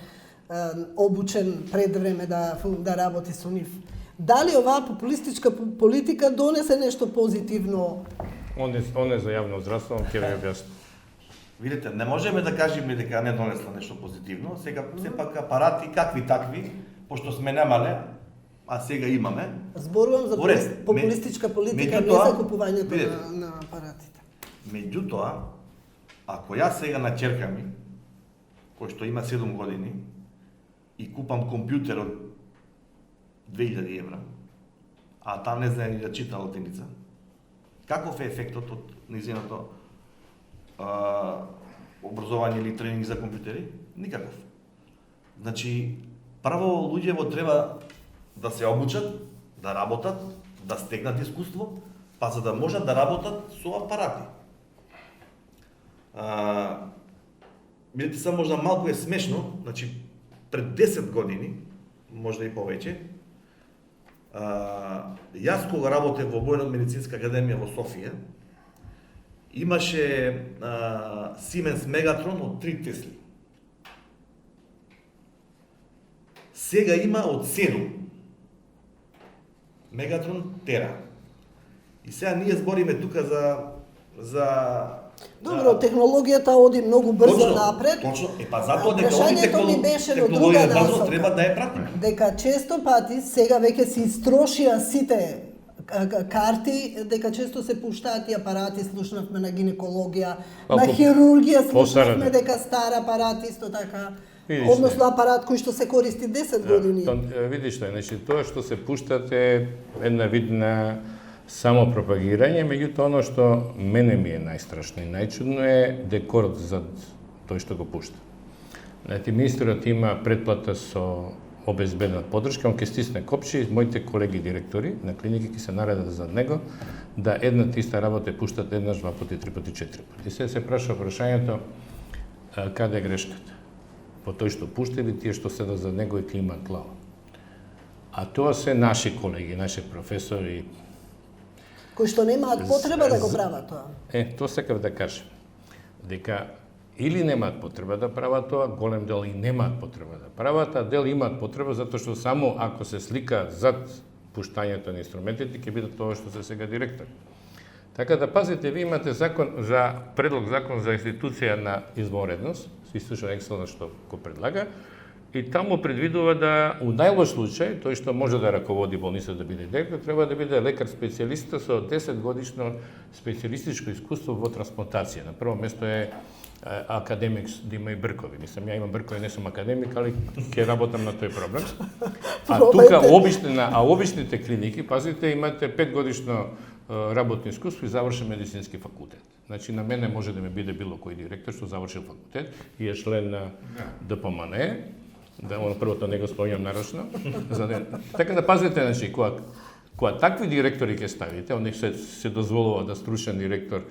S1: обучен пред време да работи со нив. Дали оваа популистичка политика донесе нешто позитивно?
S2: Он е за јавно здравство, ќе ви објаснам.
S4: Видите, не можеме да кажеме дека не донесла нешто позитивно, сега сепак апарати какви такви, пошто сме немале, а сега имаме.
S1: Зборувам за популистичка политика, не за купувањето на апаратите.
S4: Меѓутоа, ако јас сега на ќерка ми, кој што има 7 години, и купам компјутер од 2000 евра, а таа не знае ни да чита латиница, каков е ефектот од низиното образование или тренинг за компјутери? Никаков. Значи, прво луѓето треба да се обучат, да работат, да стегнат искуство, па за да можат да работат со апарати. Видите, само можда малку е смешно, значи пред 10 години, можда и повеќе, јас кога работев во Војно-медицинска академија во Софија, имаше Siemens Megatron од 3 Тесли. Сега има од 7 Megatron Tera. И сега ние збориме тука за
S1: Добро, технологијата оди многу брзо напред.
S4: Точно, па затоа дека
S1: прашањето ми беше во друга насока.
S4: Треба да ја пратиме.
S1: Дека често пати сега веќе се истрошија сите карти, дека често се пуштаат и апарати, слушнавме на гинекологија, на хирургија, слушнавме дека стар апарат исто така, односно апарат кој што се користи 10 години.
S2: Видиш што, значи тоа што се пуштат е една вид на само пропагирање, меѓутоа оно што мене ми е најстрашно и најчудно е декорот за тој што го пушта. Знаете, министерот има предплата со обезбедена поддршка, он ќе стисне копче и моите колеги директори на клиники ќе се наредат за него да едната иста работа пуштат еднаш, два пати, три пати, четири пати. И се праша прашањето каде е грешката? По тој што пушта или тие што седат за него и климаат глава? А тоа се наши колеги, наши професори,
S1: кои што немаат потреба да го прават тоа.
S2: Тоа сакав да кажам. Дека или немаат потреба да прават тоа, голем дел и немаат потреба да прават, а дел имаат потреба затоа што само ако се сликаат зад пуштањето на инструментите ќе бидат тоа што се сега директори. Така да пазите, ви имате предлог закон за институција на извонредност, исто што Ексел што го предлага, и таму предвидува да, у најлош случај, тој што може да раководи болница да биде директор, треба да биде лекар специјалиста со 10 годишно специјалистичко искуство во трансплантација. На прво место е академик Дима и Бркови. Мислам, ја имам бркови, не сум академик, али ќе работам на тој проблем. А тука обичните клиники, пазите, имате 5 годишно работно искуство и завршен медицински факултет. Значи, на мене може да ме биде било кој директор што завршил факултет и е член на ДПМН, да првото не го спомнам нарочно. Така да пазите, значи, кога такви директори ќе ставите, оние се дозволува да стручен директор,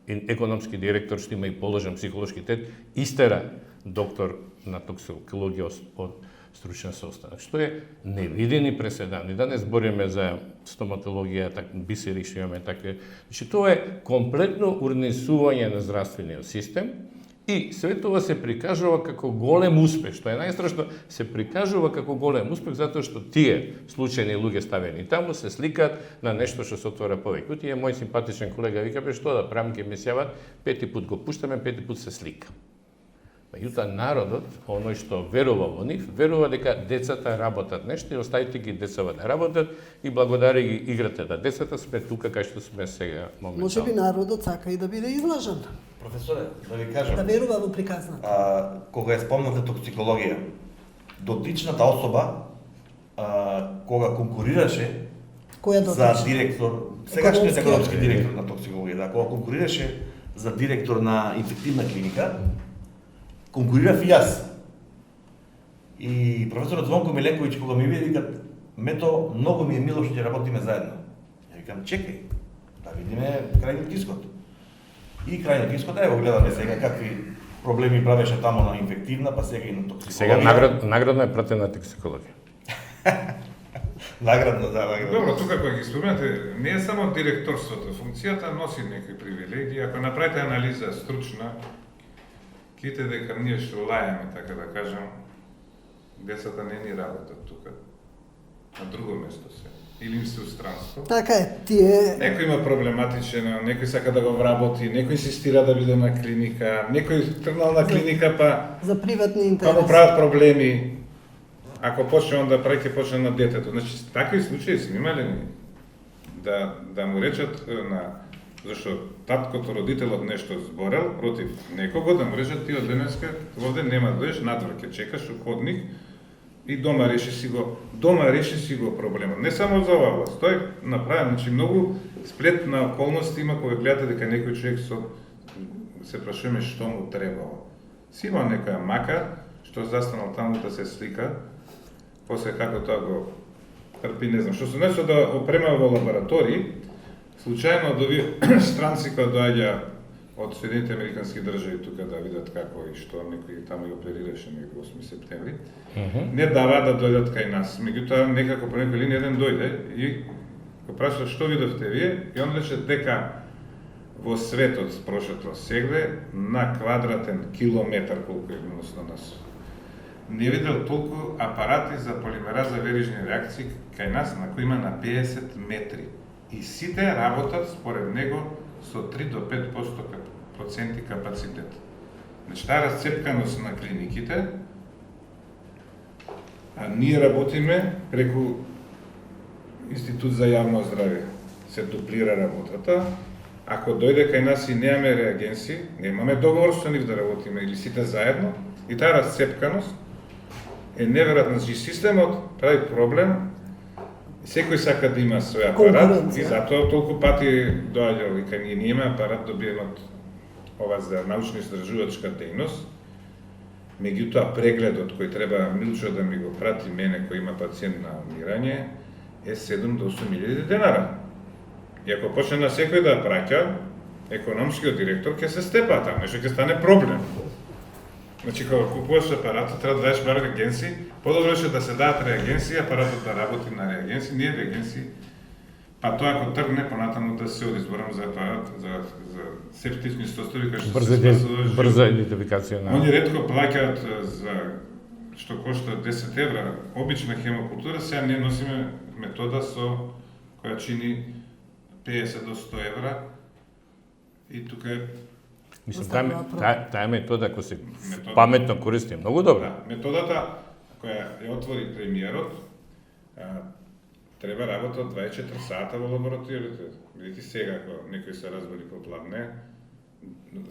S2: економски директор што има и положен психолошки тет, истера доктор на токсикологија од стручен состав. Што е невидени преседан. И да не збориме за стоматологија, бисери што имаме такви. Значи, тоа е комплетно урнесување на здравствениот систем и све тоа се прикажува како голем успех. Што е најстрашно, се прикажува како голем успех затоа што тие случајни луѓе ставени таму се сликаат на нешто што се отвора повеќе. Тие мој симпатичен колега вика, што да правам, ќе ме сјават, 5 пат го пуштаме, 5 пат се слика. Меѓутоа народот, оној што верува во нив, верува дека децата работат нешто и оставите ги децава да работат и благодари ги играте да децата сме тука кај што сме сега моментално.
S1: Може би народот сака и да биде излажен.
S4: Професоре, да ви кажам.
S1: Да верува во приказната.
S4: Кога е спомната токсикологија, дотичната особа кога конкурираше за директор, сегашниот економски директор на токсикологија, кога конкурираше за директор на инфективна клиника, конкурирав и јас. И професорот Звонко Миленковиќ кога ми види вика, мето многу ми е мило што ќе работиме заедно. Ја викам, чекај, да видиме крајниот исход. И крајниот исход, ево гледаме сега какви проблеми правеше таму на инфективна, па сега и на токсикологија.
S2: Сега наградно е пратена токсикологија.
S4: Наградно, да, наградно.
S3: Добро, тука кога ги споменате, не е само директорството, функцијата носи некои привилегии. Ако направите анализа стручна, ките дека ние што лајаме, така да кажам, децата не ни работат тука. На друго место се. Или им се устранство.
S1: Така е, тие...
S3: Некој има проблематичен, некој сака да го вработи, некој инсистира да биде на клиника, некој тргнал на клиника па...
S1: За приватни интереси.
S3: Па му прават проблеми. Ако почне он да прави, ќе почне на детето. Значи, такви случаи сме имали да му речат на... Зашто таткото, родителот нешто зборел против некого, да му речат ти од денеска овде нема да дојдеш, надвор ќе чекаш у ходник и дома реши си го проблемот. Не само за ова власт, тој направи, значи многу сплет на околности има кога гледате дека некој човек се прашуваме што му требало. Си има некоја мака што застанал таму да се слика, после како тоа го трпи, не знам, што се нешто да опрема во лаборатории. Случајно од овие странци кои доаѓа од Соединените Американски држави тука да видат како и што некој таму ги оперираше некој 8 септември, не дава да дојдат кај нас. Меѓутоа некако по некој линија еден дојде и го праша што видовте вие и он рече дека во светот прошето сегде на квадратен километар колку е односно нас. Не видел толку апарати за полимераза верижни реакции кај нас на кои има на 50 метри. И сите работат според него со 3 до 5% капацитет. Значи, таа расцепканост на клиниките, а ние работиме преку Институт за јавно здравје. Се дуплира работата. Ако дојде кај нас и немаме реагенси, немаме договор со нив да работиме или сите заедно, и таа расцепканост е неверојатна. Значи, системот прави проблем. Секој сака да има свој апарат и затоа толку пати доаѓа вика ние имаме апарат, добиеме од ова за научно-истражувачка дејност. Меѓутоа прегледот кој треба Милчо да ми го прати мене кој има пациент на умирање е 7 до 8.000 денара. И ако почне на секој да праќа, економскиот директор ќе се степа таму, нешто ќе стане проблем. Значи, кога купуваш апаратот, треба да даеш бар реагенси, подобро е да се дадат реагенси, апаратот да работи на реагенси, ние реагенси, па тоа ако тргне, понатаму да се одизборам за апарат, за септични состојби, кај што се спасува.
S2: Брза идентификација на...
S3: Они ретко плаќаат за што кошта 10 евра, обична хемокултура, сега ние носиме метода со која чини 50 до 100 евра и тука е
S2: Мислам,
S1: Останува
S2: таа метода, ако се паметно користи, е многу добра.
S3: Да, методата која ја отвори премиерот, треба работат 24 сата во лабораторијата. Бидејќи сега, ако некој се разбори попладне,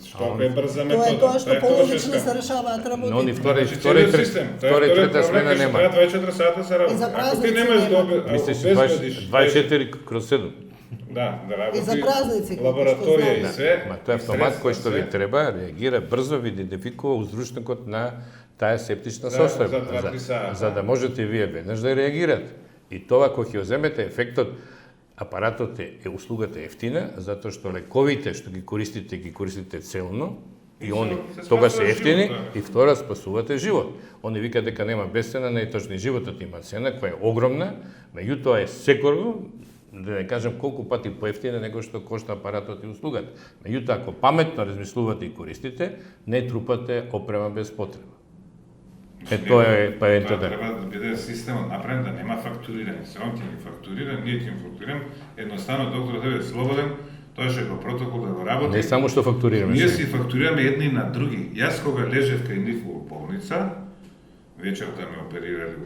S3: што ако е брза
S1: Тоа е
S3: метода?
S1: тоа што половично
S3: грешка.
S1: се решаваат
S2: Но они
S1: работите.
S2: втора
S3: Целиот систем. Тоа е
S2: и
S3: вториот
S2: трета
S3: проблем,
S2: смена
S3: што
S2: нема.
S3: треба 24 сата се работи.
S1: И за
S3: Ако ти
S1: празници
S3: немаш
S1: нема.
S3: да
S2: Мислиш
S3: обезбедиш
S2: 24/7.
S3: да работи
S1: И за празници, како
S3: лабораторија
S1: што
S3: и
S1: знаеш.
S3: све.
S2: Ма тоа е
S3: и
S2: автомат
S3: средства,
S2: кој што ви
S3: све.
S2: треба, реагира брзо, ви идентификува узручникот на таа септична
S3: Да,
S2: состојба,
S3: за 2-3 сата.
S2: за да можете вие веднаш да реагирате. И тоа кога ќе го земете ефектот, апаратот услугата е ефтина, затоа што лековите што ги користите целно, и они
S3: се
S2: тогаш се
S3: спасува
S2: ефтини,
S3: живот, да.
S2: и втора спасувате живот. Они викаат дека нема безцена, не е точно, животот има цена која е огромна, меѓутоа е секорно, да не кажам колку пати поевтина него што кошта апаратот и услугата. Меѓутоа, ако паметно размислувате и користите, не трупате опрема без потреба. Тоа е
S3: Тоа
S2: да.
S3: треба да биде системот направен да нема фактурирање. Се он ќе ги фактурира, ние ќе им фактурираме. Едноставно докторот е слободен, тоа што е по протокол да го работи.
S2: Не само што фактурираме.
S3: Ние
S2: се.
S3: си фактурираме едни на други. Јас кога лежев кај нив во болница, вечерта ме оперирале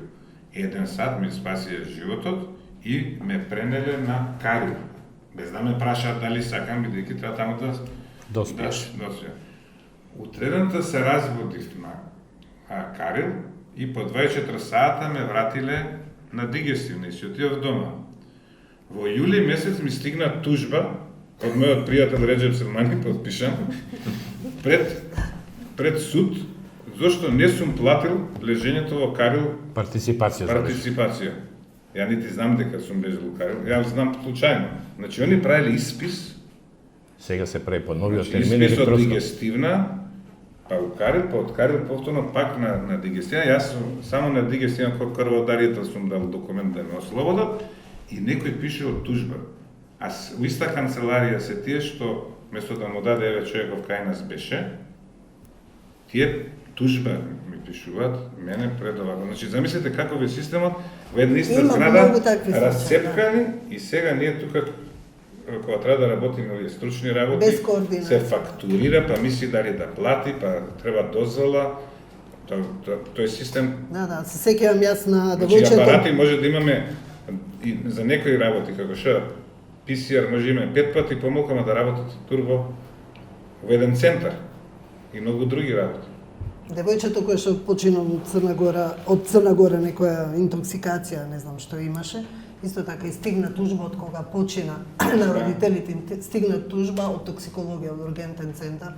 S3: 1 сат, ми спасија животот и ме пренеле на Карил. Без да ме прашаат дали сакам, бидејќи треба таму да
S2: Доспиеш.
S3: Да, утредната се разводив на Карил и по 24 сата ме вратиле на дигестивна и си отидов дома. Во јули месец ми стигна тужба од мојот пријател Реджеп Селмани, подпишан, пред суд, зашто не сум платил лежењето во Карил
S2: Партиципација.
S3: партиципација. Ја нити знам дека сум лежал во Карил, ја знам случајно. Значи, они правиле испис,
S2: Сега се прави по новиот
S3: значи,
S2: термин
S3: испис од
S2: електронско.
S3: дигестивна, па у Карил, па од Карил повторно пак на дигестивна. Јас сум само на дигестивна кој крводарител сум дал документ да ме ослободат и некој пише од тужба. А у иста канцеларија се тие што место да му даде еве човеков кај нас беше, тие тужба ми пишуваат мене пред ова. Значи замислете каков е системот во една иста
S1: Има
S3: зграда,
S1: многу такви случаи,
S3: расцепкани и сега ние тука кога треба да работиме овие стручни работи,
S1: Без координација.
S3: се фактурира, па мисли дали да плати, па треба дозвола. Тој систем.
S1: Да, се сеќавам јас на
S3: Значи
S1: девојчето.
S3: апарати може да имаме и за некои работи како што PCR може да имаме 5 пати помалку, ама да работат турбо во еден центар и многу други работи.
S1: Девојчето кое што почина од Црна Гора некоја интоксикација, не знам што имаше, исто така и стигна тужба од кога почина на родителите им стигна тужба од токсикологија од ургентен центар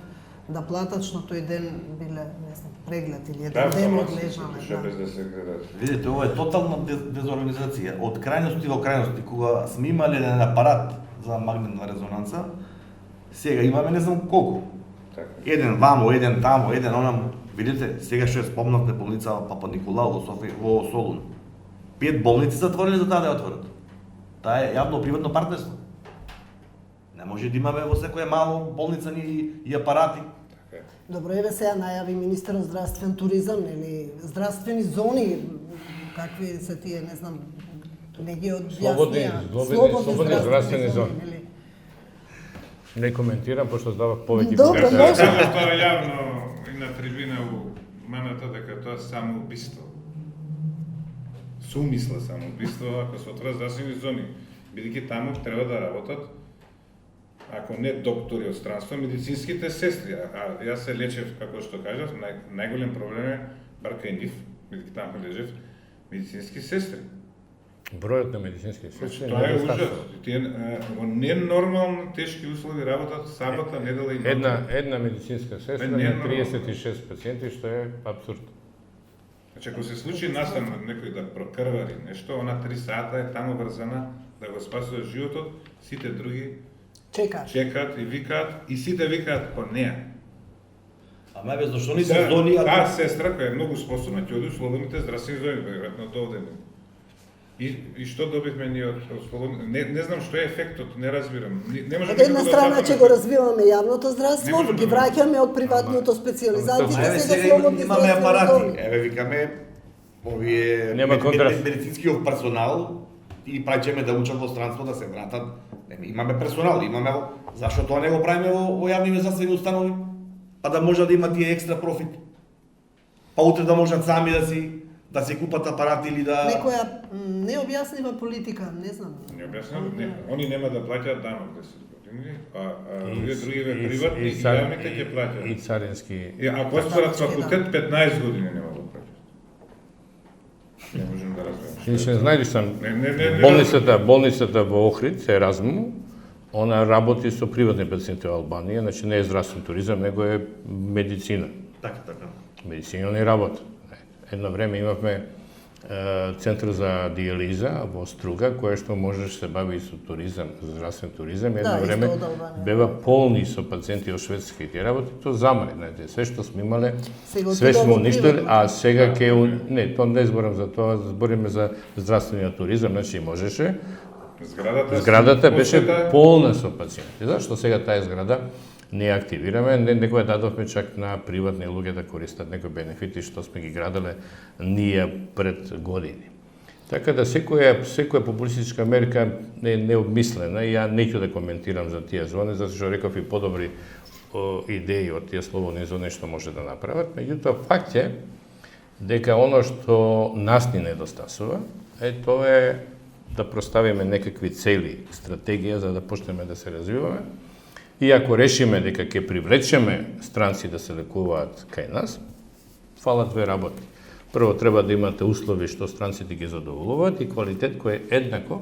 S1: да платат што тој ден биле, не знам, преглед или еден ден одлежале.
S3: Што без да се гледат.
S4: Видите, ова е тотална дезорганизација. Од крајности во крајности, кога сме имале еден апарат за магнетна резонанца, сега имаме не знам колку.
S3: Така.
S4: Еден вамо, еден тамо, еден онам. Видите, сега што ја спомнавте болница Папа Николау во Софија, во Солун. 5 болници затворени за таа да ја отворат. Таа е јавно-приватно партнерство. Не може да имаме во секоја мало болница ни и апарати.
S1: Добро, еве сега најави министерот здравствен туризам, нели, здравствени зони, какви се тие, не знам, не ги објаснија.
S2: Слободни здравствени зони.
S1: нели?
S2: Не коментирам, пошто здавав повеќе.
S1: Добро,
S2: коментари.
S1: може.
S3: Кажа тоа јавно и на трибина у маната дека тоа е само убиство. Сумисла само убиство ако се отворат здравствени зони, бидејќи таму треба да работат ако не доктори од странство, медицинските сестри. А јас се лечев, како што кажав, најголем проблем е бар кај нив, бидејќи таму лежев, медицински сестри.
S2: Бројот на медицински сестри
S3: Тоа е ужас.
S2: недостаток.
S3: Тие во ненормално тешки услови работат сабота, недела и ноќ.
S2: Една медицинска сестра
S3: Не,
S2: на
S3: нормално.
S2: 36 пациенти, што е абсурд.
S3: Значи, ако се случи настан некој да прокрвари нешто, она 3 сата е таму врзана да го спасува животот, сите други чекаат и викаат, и сите викаат по неа.
S4: Ама бе, зашто не се зони,
S3: Таа сестра која е многу способна, ќе оди у слободните здравствени зони, веројатно доведени. И што добивме ние од слободни? Не знам што е ефектот, не разбирам. Не може
S1: Од една страна ќе го развиваме јавното здравство,
S3: Не може
S1: ги
S3: да
S1: враќаме од приватното специализациите,
S4: Еве
S1: сега
S4: сега
S1: слободни
S4: имаме
S1: здравствени
S4: апарати.
S1: зони.
S4: Еве викаме овие
S2: Нема контраст.
S4: медицинскиот персонал и праќаме да учат во странство да се вратат. Имаме персонал, имаме зашто тоа не го правиме во јавни здравствени установи? па да може да има тие екстра профит. Па утре да можат сами да си купат апарати или да...
S1: Некоја необјаснива политика, не знам.
S3: Не, они нема да плаќаат данок 10 години, а другиве приватни и јавните ќе плаќаат.
S2: И царински.
S3: Ако остварат факултет, 15 години нема да плаќаат. Не можем да разберем.
S2: Иначе знаеш сам,
S3: Не.
S2: болницата во Охрид, се Еразму, она работи со приватни пациенти во Албанија, значи не е здравствен туризам, него е медицина.
S4: Така.
S2: Медицина не работи. Едно време имавме центар за диализа во Струга, кој што можеш се бави и со туризам, здравствен туризам. Едно време бева полни со пациенти од Шведска и тие работи, то замре, знаете, се што сме имале, све сме уништили, а сега не, то не зборам за тоа, збориме за здравствениот туризам, значи можеше. Зградата беше полна со пациенти. Зашто сега таа зграда не активираме, некоја дадовме чак на приватни луѓе да користат некои бенефити што сме ги граделе ние пред години. Така да секоја популистичка мерка е необмислена и ја неќу да коментирам за тие зони, затоа што реков и подобри идеи од тие слободни зони што може да направат. Меѓутоа факт е дека оно што нас ни недостасува тоа е да проставиме некакви цели, стратегија за да почнеме да се развиваме. И ако решиме дека ќе привлечеме странци да се лекуваат кај нас, фалат две работи. Прво, треба да имате услови што странците ги задоволуваат и квалитет кој е еднаков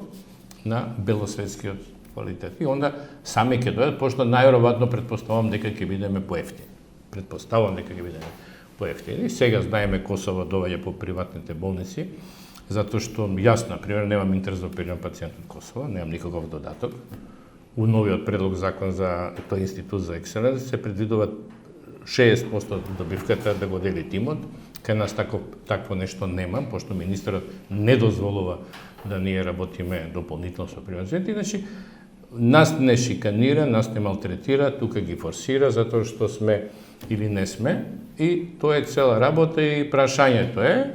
S2: на белосветскиот квалитет. И онда сами ќе дојдат, пошто најверојатно предпоставувам дека ќе бидеме поевтини. Сега знаеме Косово доаѓа по приватните болници, затоа што јас, например, немам интерес да оперирам пациент од Косово, немам никаков додаток. У новиот предлог закон за тој институт за екселенс се предвидува 60% добивката да го дели тимот. Кај нас такво нешто немам, пошто министерот не дозволува да ние работиме дополнително со приватизација. Значи, нас не шиканира, нас не малтретира, тука ги форсира затоа што сме или не сме. И тоа е цела работа и прашањето е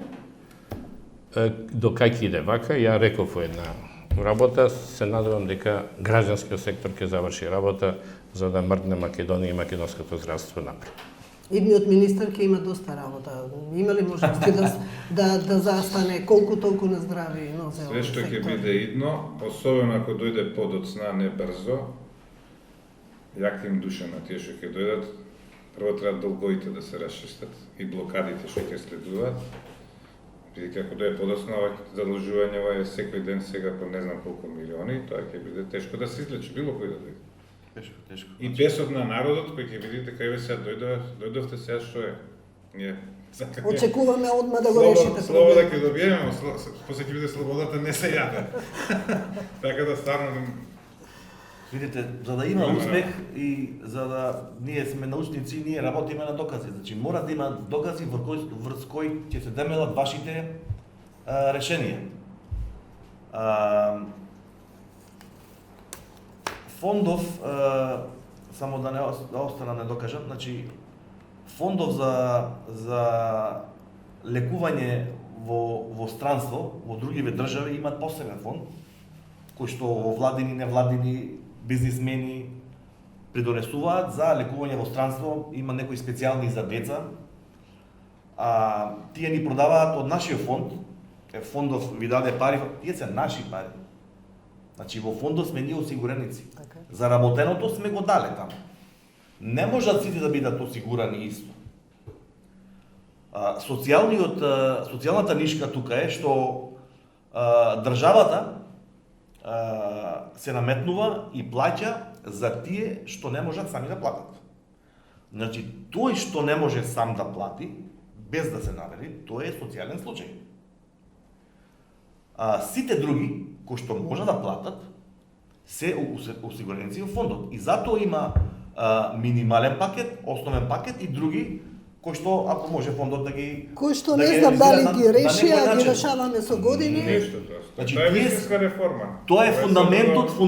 S2: до кај ќе иде вака. Ја реков во една работа, се надевам дека граѓанскиот сектор ќе заврши работа за да мрдне Македонија и македонското здравство напред.
S1: Идниот министер ќе има доста работа. Има ли можности да застане колку толку на здраве и нозе?
S3: Све што ќе биде идно, особено ако дојде подоцна, не брзо, јак им душа на тие што ќе дојдат. Прво треба долговите да се расчистат и блокадите што ќе следуваат. Бидејќи ако дојде подоцна, задолжување е секој ден сега по не знам колку милиони, тоа ќе биде тешко да се излечи, било кој да дојде. Тешко. И бесот на народот кој ќе видите кај сега дојдовте сега што е. Ние
S1: очекуваме одма да го решите проблемот.
S3: Слобода ќе добиеме, после ќе биде слободата не се јаде. Така да стварно
S4: видите, за да има успех и за да ние сме научници, ние работиме на докази. Значи мора да има докази врз кои ќе се темелат вашите решенија. Фондов, само да не остана не докажам, значи фондов за лекување во странство, во другиве држави имаат посебен фонд, кој што владини, невладини, бизнисмени придонесуваат за лекување во странство, има некои специјални за деца. Тие ни продаваат од нашиот фонд, фондов ви даде пари, тие се наши пари. Значи во фондот сме ние осигуреници. Заработеното сме го дале таму. Не можат сите да бидат осигурани исто. Социјалната нишка тука е што државата се наметнува и плаќа за тие што не можат сами да платат. Значи, тој што не може сам да плати, без да се навери, тој е социјален случај. Сите други, кои што можат да платат, се осигуреници во фондот. И затоа има минимален пакет, основен пакет и други, кои што, ако може фондот да ги...
S1: Кои што не знам дали ги реши, а ги решаваме со години.
S3: Нешто тоа. Значи, тоа е вистинска реформа.
S4: Тоа е фундаментот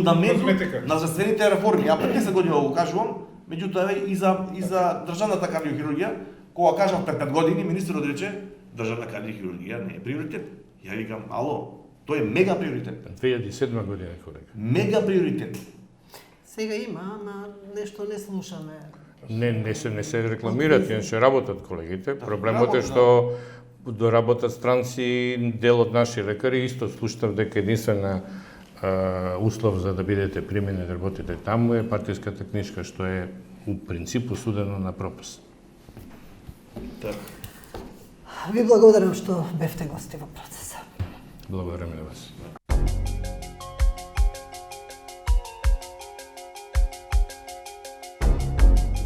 S4: на здравствените реформи. Ја 50 години го кажувам, меѓутоа и за државната кардиохирургија, кога кажав пред 5 години, министерот рече, државна кардиохирургија не е приоритет. Ја викам, ало, тоа е мега приоритет.
S2: 2007 година, колега.
S4: Мега приоритет.
S1: Сега има, ама нешто не слушаме.
S2: Не се рекламираат, иначе работат колегите. Проблемот е што доработат странци, дел од наши лекари, исто слушнав дека единствена услов за да бидете примени да работите таму е партиската книжка, што е у принципу судено на пропаст.
S1: Ви благодарам што бевте гости во процеса.
S2: Благодарам и на вас.